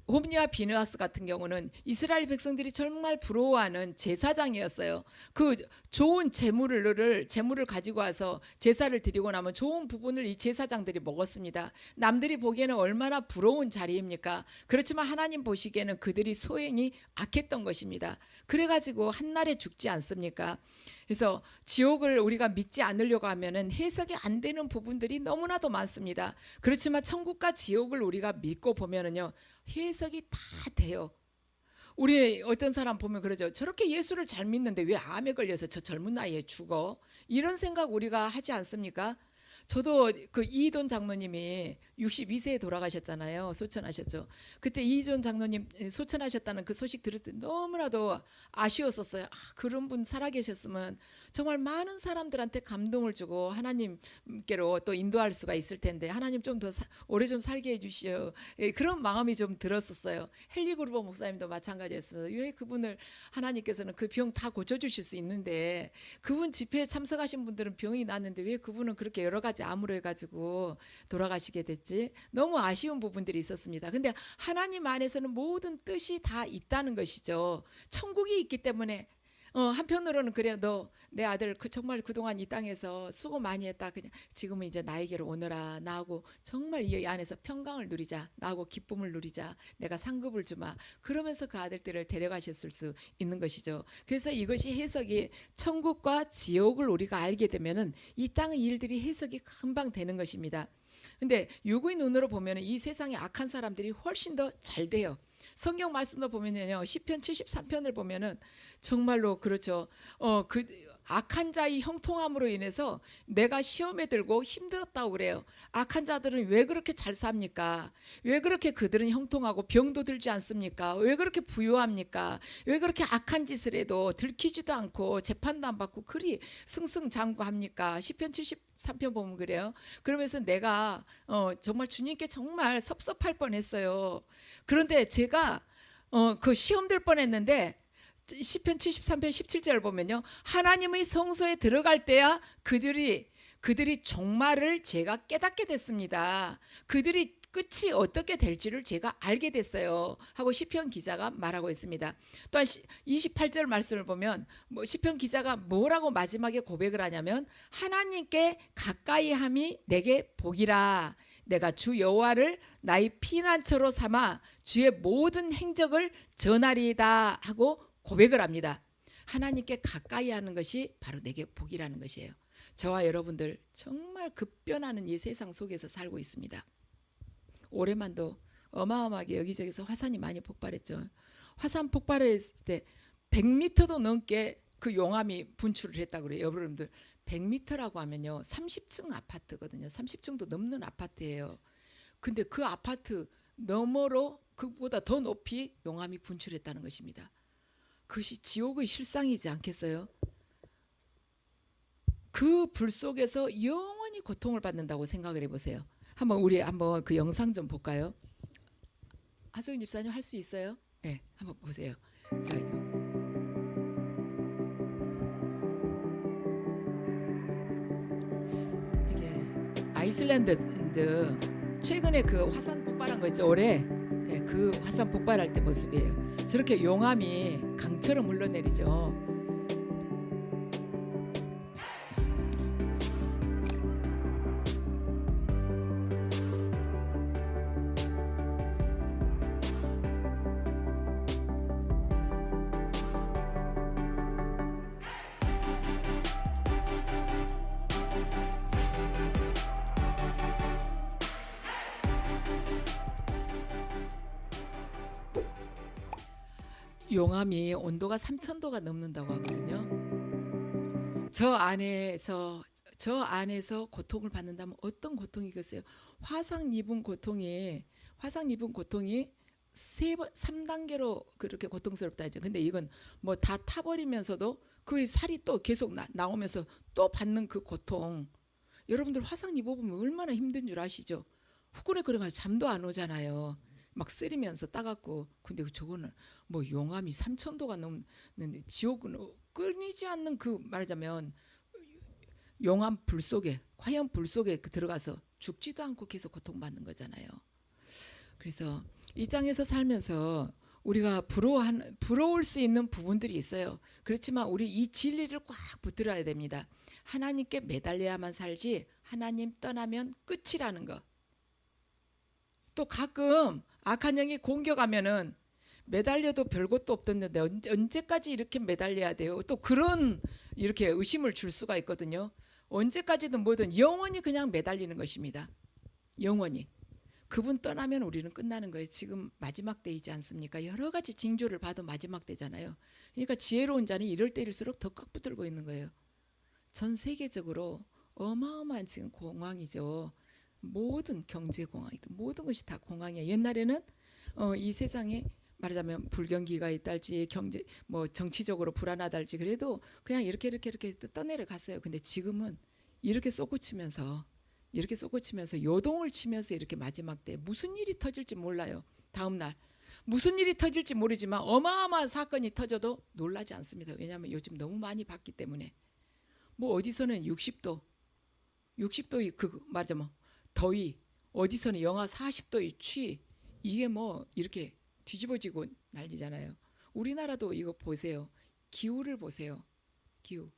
홈리와 비느하스 같은 경우는 이스라엘 백성들이 정말 부러워하는 제사장이었어요. 그 좋은 재물을 가지고 와서 제사를 드리고 나면 좋은 부분을 이 제사장들이 먹었습니다. 남들이 보기에는 얼마나 부러운 자리입니까? 그렇지만 하나님 보시기에는 그들이 소행이 악했던 것입니다. 그래가지고 한날에 죽지 않습니까? 그래서 지옥을 우리가 믿지 않으려고 하면은 해석이 안 되는 부분들이 너무나도 많습니다. 그렇지만 천국과 지옥을 우리가 믿고 보면은요, 해석이 다 돼요. 우리 어떤 사람 보면 그러죠. 저렇게 예수를 잘 믿는데 왜 암에 걸려서 저 젊은 나이에 죽어? 이런 생각 우리가 하지 않습니까? 저도 그 이돈 장로님이 62세에 돌아가셨잖아요. 소천하셨죠. 그때 이돈 장로님 소천하셨다는 그 소식 들을 때 너무나도 아쉬웠었어요. 그런 분 살아계셨으면 정말 많은 사람들한테 감동을 주고 하나님께로 또 인도할 수가 있을 텐데 하나님 좀 더 오래 좀 살게 해주시오. 그런 마음이 좀 들었었어요. 헨리 그루버 목사님도 마찬가지였습니다. 왜 그분을 하나님께서는 그 병 다 고쳐주실 수 있는데 그분 집회에 참석하신 분들은 병이 났는데 왜 그분은 그렇게 여러 가지 암으로 해가지고 돌아가시게 됐지? 너무 아쉬운 부분들이 있었습니다. 근데 하나님 안에서는 모든 뜻이 다 있다는 것이죠. 천국이 있기 때문에 한편으로는 그래, 너 내 아들 정말 그동안 이 땅에서 수고 많이 했다. 그냥 지금은 이제 나에게로 오너라. 나하고 정말 이 안에서 평강을 누리자. 나하고 기쁨을 누리자. 내가 상급을 주마. 그러면서 그 아들들을 데려가셨을 수 있는 것이죠. 그래서 이것이 해석이 천국과 지옥을 우리가 알게 되면은 이 땅의 일들이 해석이 금방 되는 것입니다. 근데 육의 눈으로 보면은 이 세상에 악한 사람들이 훨씬 더 잘 돼요. 성경 말씀도 보면요, 시편 73편을 보면은 정말로 그렇죠. 그 악한 자의 형통함으로 인해서 내가 시험에 들고 힘들었다고 그래요. 악한 자들은 왜 그렇게 잘 삽니까? 왜 그렇게 그들은 형통하고 병도 들지 않습니까? 왜 그렇게 부유합니까? 왜 그렇게 악한 짓을 해도 들키지도 않고 재판도 안 받고 그리 승승장구합니까? 시편 73편 보면 그래요. 그러면서 내가 정말 주님께 정말 섭섭할 뻔했어요. 그런데 제가 그 시험 들 뻔했는데 시편 73편 17절을 보면요, 하나님의 성소에 들어갈 때야 그들이 종말을 제가 깨닫게 됐습니다. 그들이 끝이 어떻게 될지를 제가 알게 됐어요 하고 시편 기자가 말하고 있습니다. 또한 28절 말씀을 보면 시편 기자가 뭐라고 마지막에 고백을 하냐면, 하나님께 가까이함이 내게 복이라. 내가 주 여호와를 나의 피난처로 삼아 주의 모든 행적을 전하리이다 하고 고백을 합니다. 하나님께 가까이 하는 것이 바로 내게 복이라는 것이에요. 저와 여러분들 정말 급변하는 이 세상 속에서 살고 있습니다. 올해만도 어마어마하게 여기저기서 화산이 많이 폭발했죠. 화산 폭발했을 때 100m도 넘게 그 용암이 분출을 했다고 그래요. 여러분들 100m라고 하면요 30층 아파트거든요. 30층도 넘는 아파트예요. 근데 그 아파트 너머로 그보다 더 높이 용암이 분출했다는 것입니다. 그것이 지옥의 실상이지 않겠어요? 그 불 속에서 영원히 고통을 받는다고 생각을 해보세요. 우리 한번 그 영상 좀 볼까요? 하소연 집사님 할 수 있어요? 네, 한번 보세요. 자, 이게 아이슬란드 최근에 그 화산 폭발한 거 있죠, 올해. 네, 그 화산 폭발할 때 모습이에요. 저렇게 용암이 강처럼 흘러내리죠. 용암이 온도가 3000도가 넘는다고 하거든요. 저 안에서 고통을 받는다면 어떤 고통이겠어요? 화상 입은 고통이 3단계로 그렇게 고통스럽다 하죠. 근데 이건 뭐 다 타버리면서도 그 살이 또 계속 나오면서 또 받는 그 고통. 여러분들 화상 입어보면 얼마나 힘든 줄 아시죠? 후끈에 그래가지고 잠도 안 오잖아요. 막 쓰리면서 따갑고. 근데 저거는 뭐 용암이 3,000도가 넘는데 지옥은 끊이지 않는 그 말하자면 용암 불 속에 화염 불 속에 들어가서 죽지도 않고 계속 고통받는 거잖아요. 그래서 이 땅에서 살면서 우리가 부러울 수 있는 부분들이 있어요. 그렇지만 우리 이 진리를 꽉 붙들어야 됩니다. 하나님께 매달려야만 살지 하나님 떠나면 끝이라는 거. 또 가끔 악한 영이 공격하면은 매달려도 별것도 없던데 언제까지 이렇게 매달려야 돼요? 또 그런 이렇게 의심을 줄 수가 있거든요. 언제까지든 뭐든 영원히 그냥 매달리는 것입니다. 영원히. 그분 떠나면 우리는 끝나는 거예요. 지금 마지막 때이지 않습니까? 여러 가지 징조를 봐도 마지막 때잖아요. 그러니까 지혜로운 자는 이럴 때일수록 더 꽉 붙들고 있는 거예요. 전 세계적으로 어마어마한 지금 공황이죠. 모든 경제 공황이든 모든 것이 다 공황이에요. 옛날에는 이 세상에 말하자면 불경기가 있달지 경제 뭐 정치적으로 불안하달지 그래도 그냥 이렇게 떠내려 갔어요. 근데 지금은 이렇게 쏟구치면서 요동을 치면서 이렇게 마지막 때 무슨 일이 터질지 몰라요. 다음 날 무슨 일이 터질지 모르지만 어마어마한 사건이 터져도 놀라지 않습니다. 왜냐하면 요즘 너무 많이 봤기 때문에. 뭐 어디서는 60도 그 말하자면 더위, 어디서는 영하 40도의 추위, 이게 뭐 이렇게 뒤집어지고 난리잖아요. 우리나라도 이거 보세요. 기후를 보세요. 기후.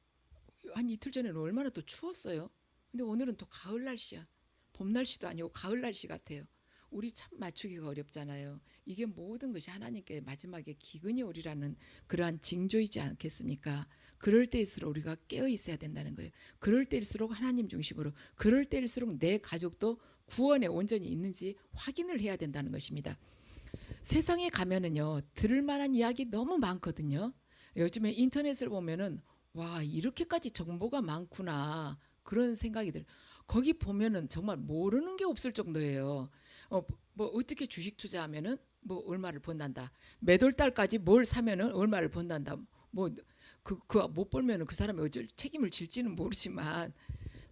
한 이틀 전에는 얼마나 또 추웠어요. 근데 오늘은 또 가을 날씨야. 봄 날씨도 아니고 가을 날씨 같아요. 우리 참 맞추기가 어렵잖아요. 이게 모든 것이 하나님께 마지막에 기근이 오리라는 그러한 징조이지 않겠습니까? 그럴 때일수록 우리가 깨어 있어야 된다는 거예요. 그럴 때일수록 하나님 중심으로, 그럴 때일수록 내 가족도 구원에 온전히 있는지 확인을 해야 된다는 것입니다. 세상에 가면은요, 들을 만한 이야기 너무 많거든요. 요즘에 인터넷을 보면은 와, 이렇게까지 정보가 많구나 그런 생각이 들어요. 거기 보면은 정말 모르는 게 없을 정도예요. 뭐 어떻게 주식 투자하면은 뭐 얼마를 번단다. 매달 달까지 뭘 사면은 얼마를 번단다. 뭐 그 못 벌면은 그 사람이 어쩔 책임을 질지는 모르지만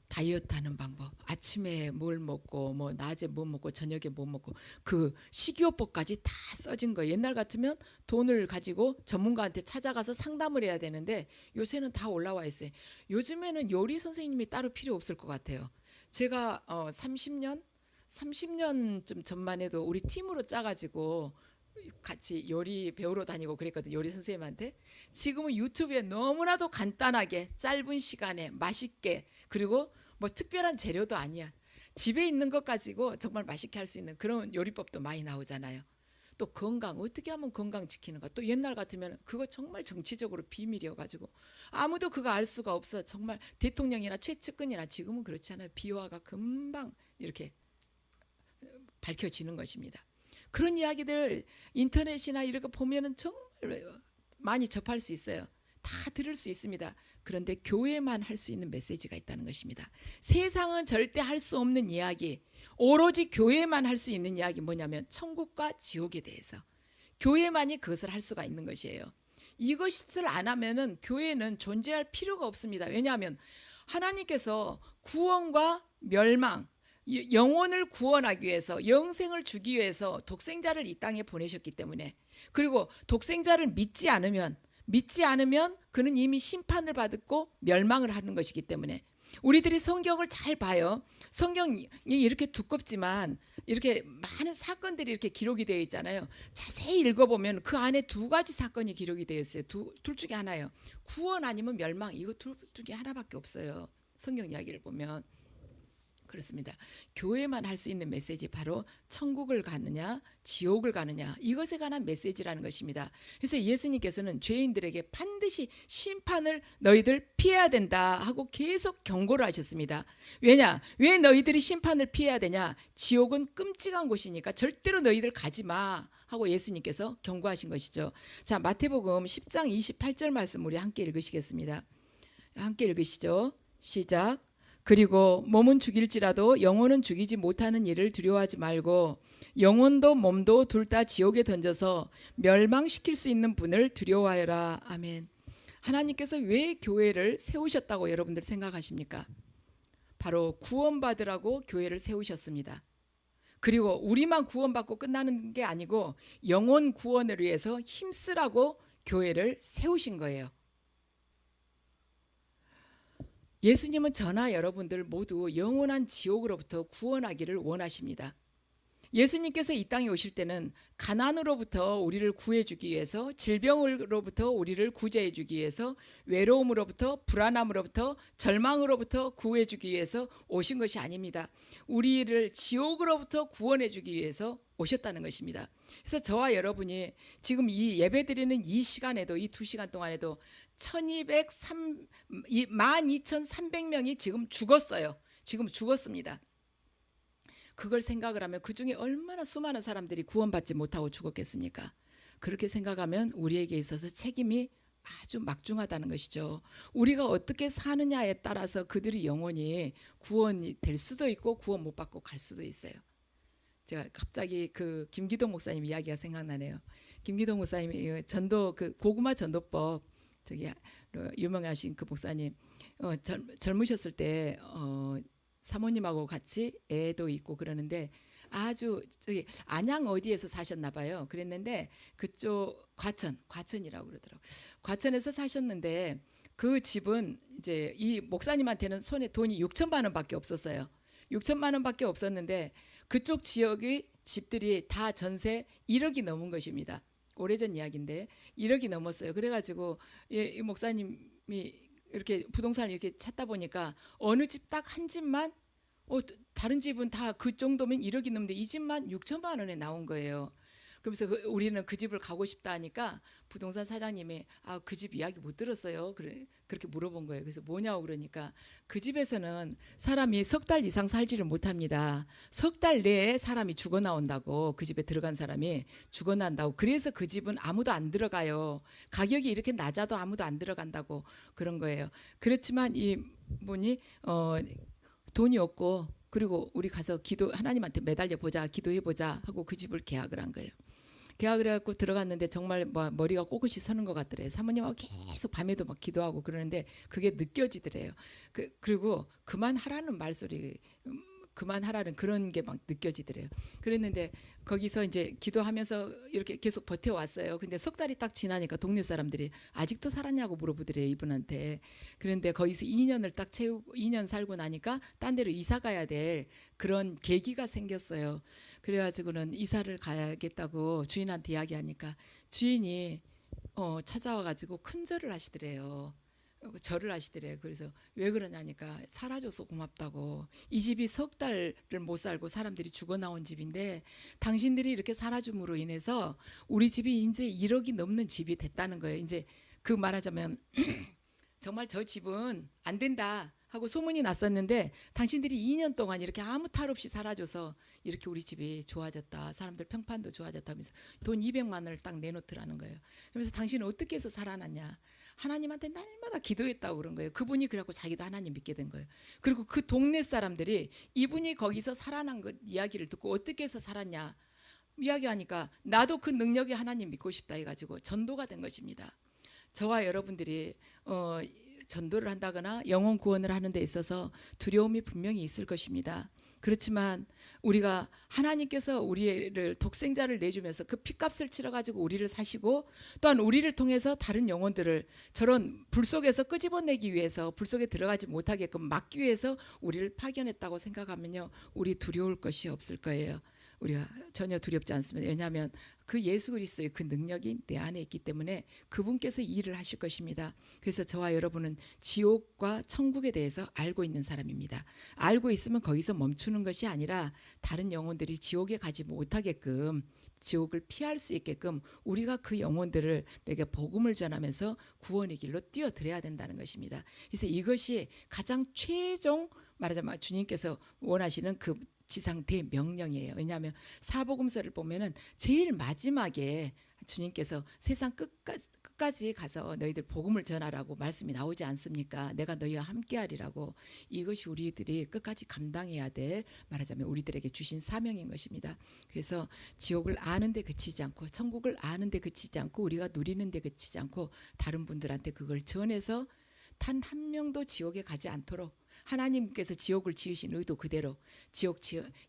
다이어트하는 방법, 아침에 뭘 먹고 뭐 낮에 뭐 먹고 저녁에 뭐 먹고 그 식이요법까지 다 써진 거예요. 옛날 같으면 돈을 가지고 전문가한테 찾아가서 상담을 해야 되는데 요새는 다 올라와 있어요. 요즘에는 요리 선생님이 따로 필요 없을 것 같아요. 제가 30년쯤 전만 해도 우리 팀으로 짜가지고 같이 요리 배우러 다니고 그랬거든요. 요리 선생님한테. 지금은 유튜브에 너무나도 간단하게 짧은 시간에 맛있게, 그리고 뭐 특별한 재료도 아니야. 집에 있는 것 가지고 정말 맛있게 할 수 있는 그런 요리법도 많이 나오잖아요. 또 건강, 어떻게 하면 건강 지키는가. 또 옛날 같으면 그거 정말 정치적으로 비밀이어가지고 아무도 그거 알 수가 없어. 정말 대통령이나 최측근이나. 지금은 그렇지 않아요. 비화가 금방 이렇게 밝혀지는 것입니다. 그런 이야기들 인터넷이나 이렇게 보면은 정말 많이 접할 수 있어요. 다 들을 수 있습니다. 그런데 교회만 할 수 있는 메시지가 있다는 것입니다. 세상은 절대 할 수 없는 이야기, 오로지 교회만 할 수 있는 이야기 뭐냐면 천국과 지옥에 대해서 교회만이 그것을 할 수가 있는 것이에요. 이것을 안 하면은 교회는 존재할 필요가 없습니다. 왜냐하면 하나님께서 구원과 멸망, 영혼을 구원하기 위해서, 영생을 주기 위해서 독생자를 이 땅에 보내셨기 때문에, 그리고 독생자를 믿지 않으면 그는 이미 심판을 받았고 멸망을 하는 것이기 때문에 우리들이 성경을 잘 봐요. 성경이 이렇게 두껍지만 이렇게 많은 사건들이 이렇게 기록이 되어 있잖아요. 자세히 읽어보면 그 안에 두 가지 사건이 기록이 되어 있어요. 둘 중에 하나예요. 구원 아니면 멸망, 이거 둘 중에 하나밖에 없어요. 성경 이야기를 보면. 그렇습니다. 교회만 할 수 있는 메시지, 바로 천국을 가느냐 지옥을 가느냐, 이것에 관한 메시지라는 것입니다. 그래서 예수님께서는 죄인들에게 반드시 심판을 너희들 피해야 된다 하고 계속 경고를 하셨습니다. 왜 너희들이 심판을 피해야 되냐? 지옥은 끔찍한 곳이니까 절대로 너희들 가지 마 하고 예수님께서 경고하신 것이죠. 자, 마태복음 10장 28절 말씀 우리 함께 읽으시겠습니다. 함께 읽으시죠. 시작. 그리고 몸은 죽일지라도 영혼은 죽이지 못하는 일을 두려워하지 말고 영혼도 몸도 둘 다 지옥에 던져서 멸망시킬 수 있는 분을 두려워하여라. 아멘. 하나님께서 왜 교회를 세우셨다고 여러분들 생각하십니까? 바로 구원받으라고 교회를 세우셨습니다. 그리고 우리만 구원받고 끝나는 게 아니고 영혼 구원을 위해서 힘쓰라고 교회를 세우신 거예요. 예수님은 저나 여러분들 모두 영원한 지옥으로부터 구원하기를 원하십니다. 예수님께서 이 땅에 오실 때는 가난으로부터 우리를 구해주기 위해서, 질병으로부터 우리를 구제해주기 위해서, 외로움으로부터, 불안함으로부터, 절망으로부터 구해주기 위해서 오신 것이 아닙니다. 우리를 지옥으로부터 구원해주기 위해서 오셨다는 것입니다. 그래서 저와 여러분이 지금 이 예배드리는 이 시간에도, 이 2시간 동안에도 12,300명이 지금 죽었어요. 지금 죽었습니다. 그걸 생각을 하면 그중에 얼마나 수많은 사람들이 구원받지 못하고 죽었겠습니까? 그렇게 생각하면 우리에게 있어서 책임이 아주 막중하다는 것이죠. 우리가 어떻게 사느냐에 따라서 그들이 영원히 구원이 될 수도 있고 구원 못 받고 갈 수도 있어요. 제가 갑자기 그 김기동 목사님 이야기가 생각나네요. 김기동 목사님이 전도, 그 고구마 전도법, 저기 유명하신 그 목사님, 젊으셨을 때 사모님하고 같이 애도 있고 그러는데 아주 저기 안양 어디에서 사셨나 봐요. 그랬는데 그쪽 과천이라고 그러더라고요. 과천에서 사셨는데 그 집은 이제 이 목사님한테는 손에 돈이 6천만 원밖에 없었어요. 6천만 원밖에 없었는데 그쪽 지역의 집들이 다 전세 1억이 넘은 것입니다. 오래전 이야기인데 1억이 넘었어요. 그래가지고 이 목사님이 이렇게 부동산을 이렇게 찾다 보니까 어느 집 딱 한 집만 다른 집은 다 그 정도면 1억이 넘는데 이 집만 6천만 원에 나온 거예요. 그러면서 우리는 그 집을 가고 싶다 하니까 부동산 사장님이 그 집 이야기 못 들었어요. 그렇게 물어본 거예요. 그래서 뭐냐고 그러니까 그 집에서는 사람이 석 달 이상 살지를 못합니다. 석 달 내에 사람이 죽어 나온다고, 그 집에 들어간 사람이 죽어 난다고. 그래서 그 집은 아무도 안 들어가요. 가격이 이렇게 낮아도 아무도 안 들어간다고 그런 거예요. 그렇지만 이 분이 돈이 없고 그리고 우리 가서 하나님한테 매달려 보자, 기도해 보자 하고 그 집을 계약을 한 거예요. 계약을 해갖고 들어갔는데 정말 머리가 꼿꼿이 서는 것 같더래요. 사모님하고 계속 밤에도 막 기도하고 그러는데 그게 느껴지더래요. 그리고 그만하라는 말소리, 그만하라는 그런 게 막 느껴지더래요. 그랬는데 거기서 이제 기도하면서 이렇게 계속 버텨왔어요. 근데 석 달이 딱 지나니까 동네 사람들이 아직도 살았냐고 물어보더래요, 이분한테. 그런데 거기서 2년을 딱 채우고 2년 살고 나니까 딴 데로 이사 가야 될 그런 계기가 생겼어요. 그래가지고는 이사를 가야겠다고 주인한테 이야기하니까 주인이 찾아와가지고 큰절을 하시더래요. 절을 하시더래요. 그래서 왜 그러냐니까 살아줘서 고맙다고. 이 집이 석 달을 못 살고 사람들이 죽어 나온 집인데 당신들이 이렇게 살아줌으로 인해서 우리 집이 이제 1억이 넘는 집이 됐다는 거예요. 이제 그 말하자면 정말 저 집은 안 된다 하고 소문이 났었는데 당신들이 2년 동안 이렇게 아무 탈 없이 살아줘서 이렇게 우리 집이 좋아졌다, 사람들 평판도 좋아졌다 하면서 돈 200만 원을 딱 내놓더라는 거예요. 그래서 당신은 어떻게 해서 살아났냐, 하나님한테 날마다 기도했다고 그런 거예요. 그분이 그래갖고 자기도 하나님 믿게 된 거예요. 그리고 그 동네 사람들이 이분이 거기서 살아난 것 이야기를 듣고 어떻게 해서 살았냐 이야기하니까 나도 그 능력이 하나님 믿고 싶다 해가지고 전도가 된 것입니다. 저와 여러분들이 전도를 한다거나 영혼 구원을 하는 데 있어서 두려움이 분명히 있을 것입니다. 그렇지만 우리가 하나님께서 우리를 독생자를 내주면서 그 피값을 치러가지고 우리를 사시고 또한 우리를 통해서 다른 영혼들을 저런 불 속에서 끄집어내기 위해서, 불 속에 들어가지 못하게끔 막기 위해서 우리를 파견했다고 생각하면요, 우리 두려울 것이 없을 거예요. 우리가 전혀 두렵지 않습니다. 왜냐하면 그 예수 그리스도의 그 능력이 내 안에 있기 때문에 그분께서 일을 하실 것입니다. 그래서 저와 여러분은 지옥과 천국에 대해서 알고 있는 사람입니다. 알고 있으면 거기서 멈추는 것이 아니라 다른 영혼들이 지옥에 가지 못하게끔, 지옥을 피할 수 있게끔 우리가 그 영혼들에게 복음을 전하면서 구원의 길로 뛰어들어야 된다는 것입니다. 그래서 이것이 가장 최종 말하자면 주님께서 원하시는 그 지상 대명령이에요. 왜냐하면 사복음서를 보면은 제일 마지막에 주님께서 세상 끝까지 가서 너희들 복음을 전하라고 말씀이 나오지 않습니까? 내가 너희와 함께하리라고. 이것이 우리들이 끝까지 감당해야 될, 말하자면 우리들에게 주신 사명인 것입니다. 그래서 지옥을 아는데 그치지 않고 천국을 아는데 그치지 않고 우리가 누리는데 그치지 않고 다른 분들한테 그걸 전해서 단 한 명도 지옥에 가지 않도록 하나님께서 지옥을 지으신 의도 그대로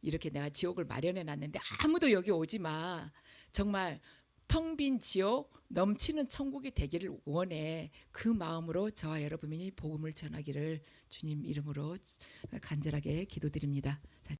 이렇게 내가 지옥을 마련해 놨는데 아무도 여기 오지 마. 정말 텅 빈 지옥 넘치는 천국이 되기를 원해. 그 마음으로 저와 여러분이 복음을 전하기를 주님 이름으로 간절하게 기도드립니다.